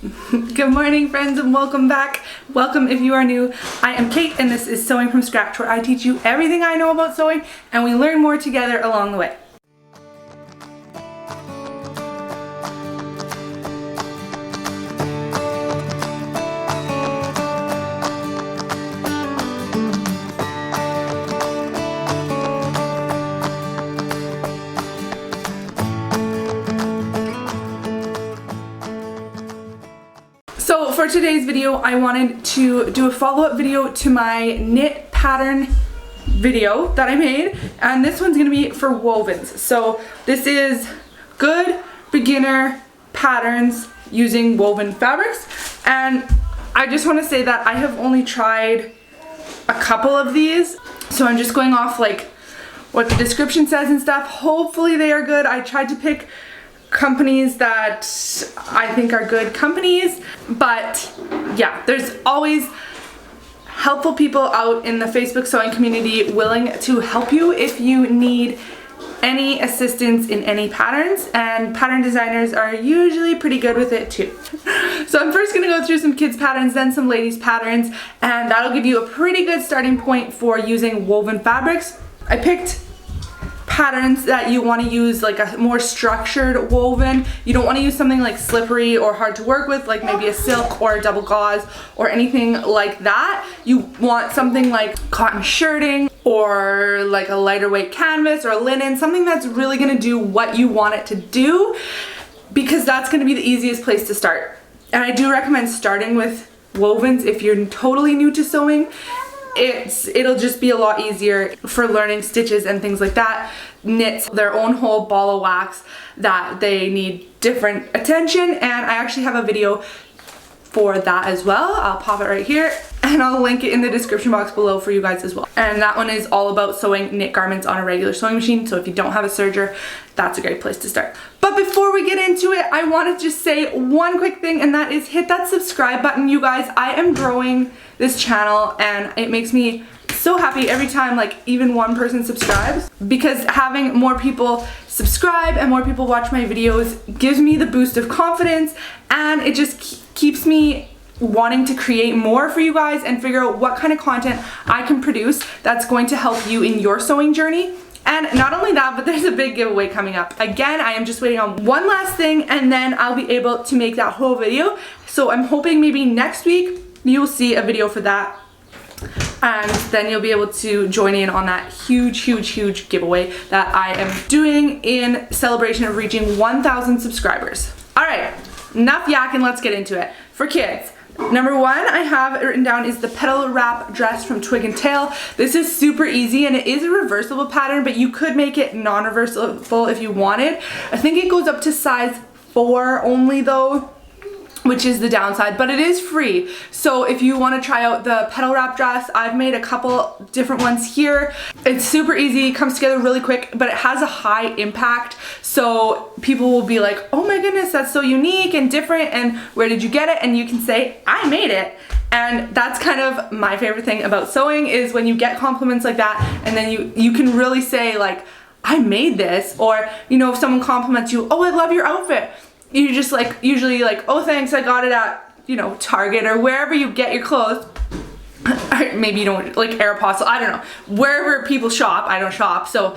Good morning, friends, and welcome back. Welcome if you are new. I am Kate and this is Sewing from Scratch, where I teach you everything I know about sewing and we learn more together along the way. So for today's video, I wanted to do a follow-up video to my knit pattern video that I made, and this one's gonna be for wovens. So this is good beginner patterns using woven fabrics, and I just want to say that I have only tried a couple of these, so I'm just going off like what the description says and stuff. Hopefully they are good. I tried to pick companies that I think are good companies, but yeah, there's always helpful people out in the Facebook sewing community willing to help you if you need any assistance in any patterns, and pattern designers are usually pretty good with it too. So I'm first gonna go through some kids patterns, then some ladies patterns, and that'll give you a pretty good starting point for using woven fabrics. I picked patterns that you want to use like a more structured woven. You don't want to use something like slippery or hard to work with, like maybe a silk or a double gauze or anything like that. You want something like cotton shirting or like a lighter weight canvas or linen, something that's really going to do what you want it to do, because that's going to be the easiest place to start. And I do recommend starting with wovens if you're totally new to sewing. It'll just be a lot easier for learning stitches and things like that. Knits their own whole ball of wax that they need different attention, and I actually have a video for that as well. I'll pop it right here and I'll link it in the description box below for you guys as well. And that one is all about sewing knit garments on a regular sewing machine, so if you don't have a serger, that's a great place to start. But before we get into it, I want to just say one quick thing, and that is hit that subscribe button, you guys. I am growing this channel and it makes me so happy every time like even one person subscribes, because having more people subscribe and more people watch my videos gives me the boost of confidence, and it just keeps me wanting to create more for you guys and figure out what kind of content I can produce that's going to help you in your sewing journey. And not only that, but there's a big giveaway coming up. Again, I am just waiting on one last thing and then I'll be able to make that whole video. So I'm hoping maybe next week you'll see a video for that, and then you'll be able to join in on that huge giveaway that I am doing in celebration of reaching 1,000 subscribers. All right, enough yakking, let's get into it. For kids, number one I have written down is the petal wrap dress from Twig and Tail. This is super easy and it is a reversible pattern, but you could make it non-reversible if you wanted. I think it goes up to size 4 only though, which is the downside, but it is free. So if you want to try out the petal wrap dress, I've made a couple different ones here. It's super easy, comes together really quick, but it has a high impact. So people will be like, oh my goodness, that's so unique and different, and where did you get it? And you can say, I made it. And that's kind of my favorite thing about sewing, is when you get compliments like that, and then you can really say like, I made this. Or, you know, if someone compliments you, oh, I love your outfit, you just like usually like, oh thanks, I got it at, you know, Target or wherever you get your clothes. Maybe you don't, like Aeropostale, I don't know, wherever people shop. I don't shop, so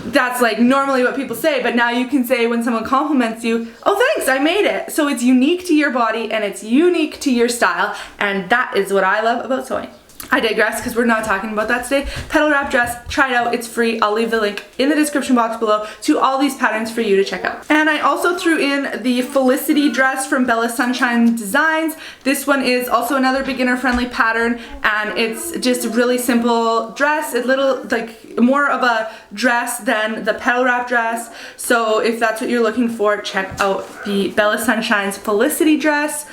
that's like normally what people say, but now you can say when someone compliments you, oh thanks, I made it. So it's unique to your body and it's unique to your style, and that is what I love about sewing. I digress, because we're not talking about that today. Petal wrap dress, try it out, it's free. I'll leave the link in the description box below to all these patterns for you to check out. And I also threw in the Felicity dress from Bella Sunshine Designs. This one is also another beginner friendly pattern, and it's just a really simple dress. A little like more of a dress than the petal wrap dress. So if that's what you're looking for, check out the Bella Sunshine's Felicity dress.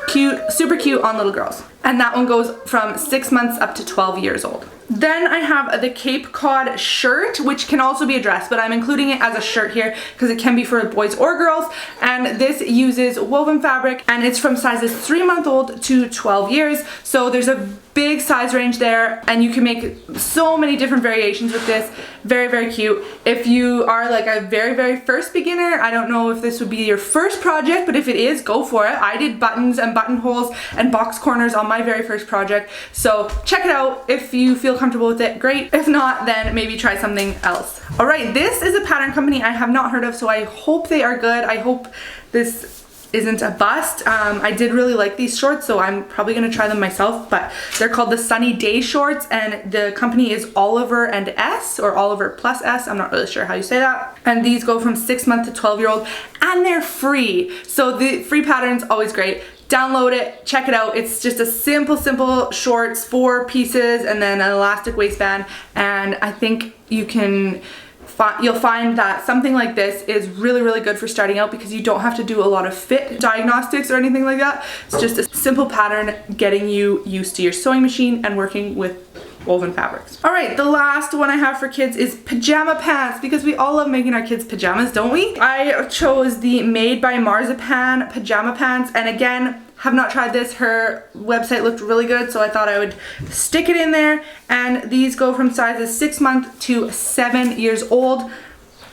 Cute, super cute on little girls. And that one goes from 6 months up to 12 years old. Then I have the Cape Cod shirt, which can also be a dress, but I'm including it as a shirt here because it can be for boys or girls. And this uses woven fabric, and it's from sizes 3-month-old to 12 years. So there's a big size range there, and you can make so many different variations with this. Very, very cute. If you are like a very, very first beginner, I don't know if this would be your first project, but if it is, go for it. I did buttons and buttonholes and box corners on my very first project. So check it out. If you feel comfortable with it, great. If not, then maybe try something else. All right, this is a pattern company I have not heard of, so I hope they are good. I hope this isn't a bust. I did really like these shorts, so I'm probably gonna try them myself, but they're called the Sunny Day shorts, and the company is Oliver and S, or Oliver plus S. I'm not really sure how you say that. And these go from 6-month to 12-year-old, and they're free. So the free pattern's always great. Download it, check it out. It's just a simple shorts, 4 pieces, and then an elastic waistband, and I think you'll find that something like this is really, really good for starting out because you don't have to do a lot of fit diagnostics or anything like that. It's just a simple pattern getting you used to your sewing machine and working with woven fabrics. All right, the last one I have for kids is pajama pants, because we all love making our kids pajamas, don't we? I chose the Made by Marzipan pajama pants, and again, have not tried this. Her website looked really good, so I thought I would stick it in there. And these go from sizes 6-month to 7 years old.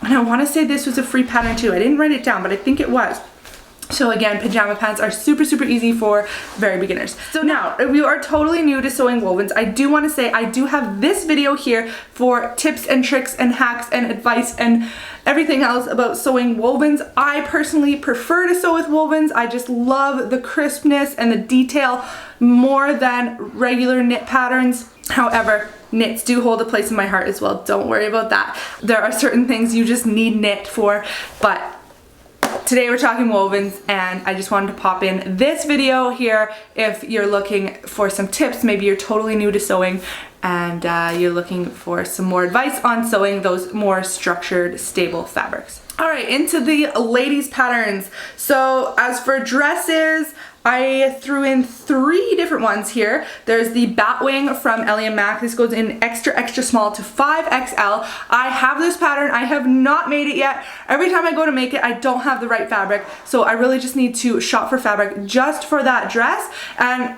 And I want to say this was a free pattern too. I didn't write it down, but I think it was. So again, pajama pants are super, super easy for very beginners. So now, if you are totally new to sewing wovens, I do want to say I do have this video here for tips and tricks and hacks and advice and everything else about sewing wovens. I personally prefer to sew with wovens. I just love the crispness and the detail more than regular knit patterns. However, knits do hold a place in my heart as well. Don't worry about that. There are certain things you just need knit for, but today we're talking wovens, and I just wanted to pop in this video here if you're looking for some tips. Maybe you're totally new to sewing and you're looking for some more advice on sewing those more structured, stable fabrics. All right, into the ladies' patterns. So as for dresses, I threw in 3 different ones here. There's the Batwing from Ellie & Mac. This goes in extra, extra small to 5XL. I have this pattern. I have not made it yet. Every time I go to make it, I don't have the right fabric. So I really just need to shop for fabric just for that dress. And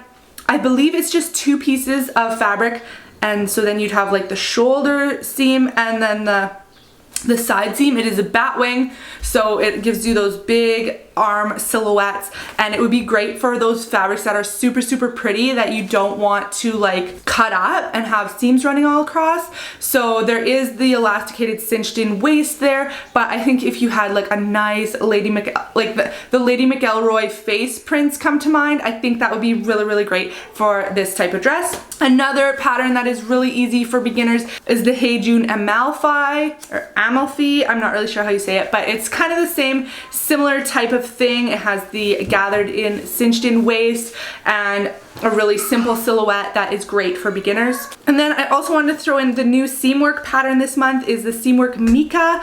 I believe it's just 2 pieces of fabric. And so then you'd have like the shoulder seam and then the side seam. It is a Batwing, so it gives you those big arm silhouettes, and it would be great for those fabrics that are super, super pretty that you don't want to like cut up and have seams running all across. So there is the elasticated cinched in waist there, but I think if you had like a nice the Lady McElroy face prints come to mind, I think that would be really, really great for this type of dress. Another pattern that is really easy for beginners is the Hey June Amalfi, or Amalfi, I'm not really sure how you say it, but it's kind of the same similar type of thing. It has the gathered in cinched in waist and a really simple silhouette that is great for beginners. And then I also wanted to throw in the new seamwork pattern this month is the seamwork Mica,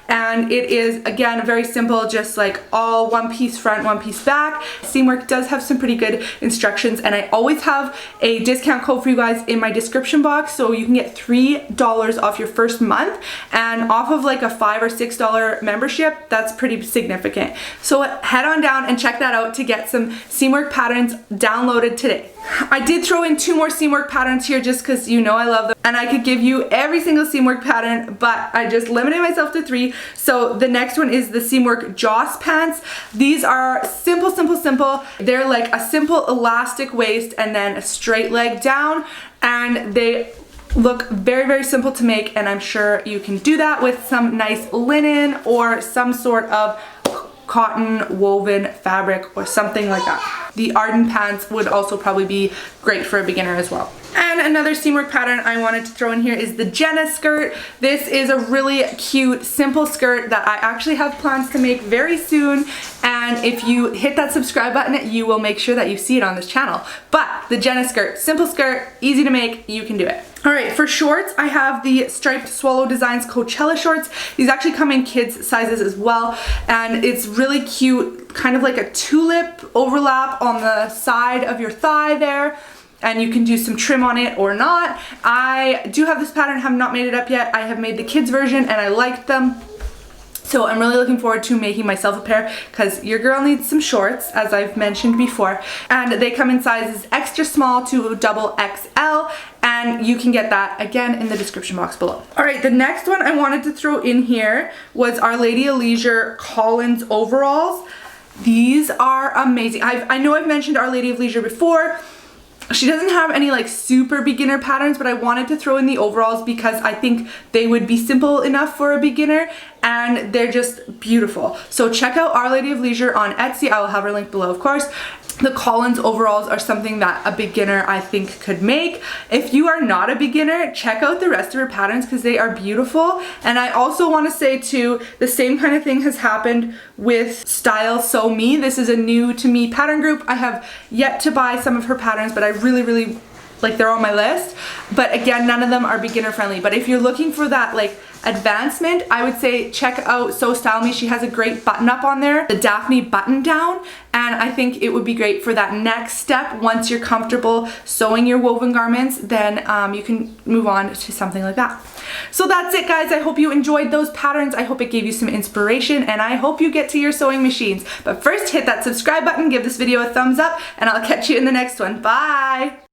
and it is again very simple, just like all 1 piece front, 1 piece back. Seamwork does have some pretty good instructions, and I always have a discount code for you guys in my description box, so you can get $3 off your first month, and off of like a $5 or $6 membership, that's pretty significant. So head on down and check that out to get some seamwork patterns downloaded today. I did throw in 2 more seamwork patterns here just because you know I love them, and I could give you every single seamwork pattern, but I just limited myself to 3. So the next one is the seamwork Joss pants. These are simple, simple, simple. They're like a simple elastic waist and then a straight leg down, and they look very, very simple to make, and I'm sure you can do that with some nice linen or some sort of cotton woven fabric or something like that. The Arden pants would also probably be great for a beginner as well. And another seamwork pattern I wanted to throw in here is the Jenna skirt. This is a really cute, simple skirt that I actually have plans to make very soon. And if you hit that subscribe button, you will make sure that you see it on this channel. But the Jenna skirt, simple skirt, easy to make, you can do it. All right, for shorts, I have the striped Swallow Designs Coachella shorts. These actually come in kids sizes as well, and it's really cute, kind of like a tulip overlap on the side of your thigh there. and you can do some trim on it or not. I do have this pattern, have not made it up yet. I have made the kids version and I liked them. So I'm really looking forward to making myself a pair because your girl needs some shorts, as I've mentioned before. And they come in sizes extra small to double XL, and you can get that again in the description box below. All right, the next one I wanted to throw in here was Our Lady of Leisure Collins overalls. These are amazing. I know I've mentioned Our Lady of Leisure before. She doesn't have any like super beginner patterns, but I wanted to throw in the overalls because I think they would be simple enough for a beginner and they're just beautiful. So check out Our Lady of Leisure on Etsy. I will have her link below, of course. The Collins overalls are something that a beginner I think could make. If you are not a beginner, check out the rest of her patterns because they are beautiful. And I also want to say too, the same kind of thing has happened with Style Sew Me. This is a new to me pattern group. I have yet to buy some of her patterns, but I really like, they're on my list. But again, none of them are beginner friendly. But if you're looking for that like advancement, I would say check out Sew Style Me. She has a great button up on there, the Daphne button down, and I think it would be great for that next step. Once you're comfortable sewing your woven garments, then you can move on to something like that. So that's it, guys. I hope you enjoyed those patterns. I hope it gave you some inspiration, and I hope you get to your sewing machines. But first, hit that subscribe button, give this video a thumbs up, and I'll catch you in the next one. Bye!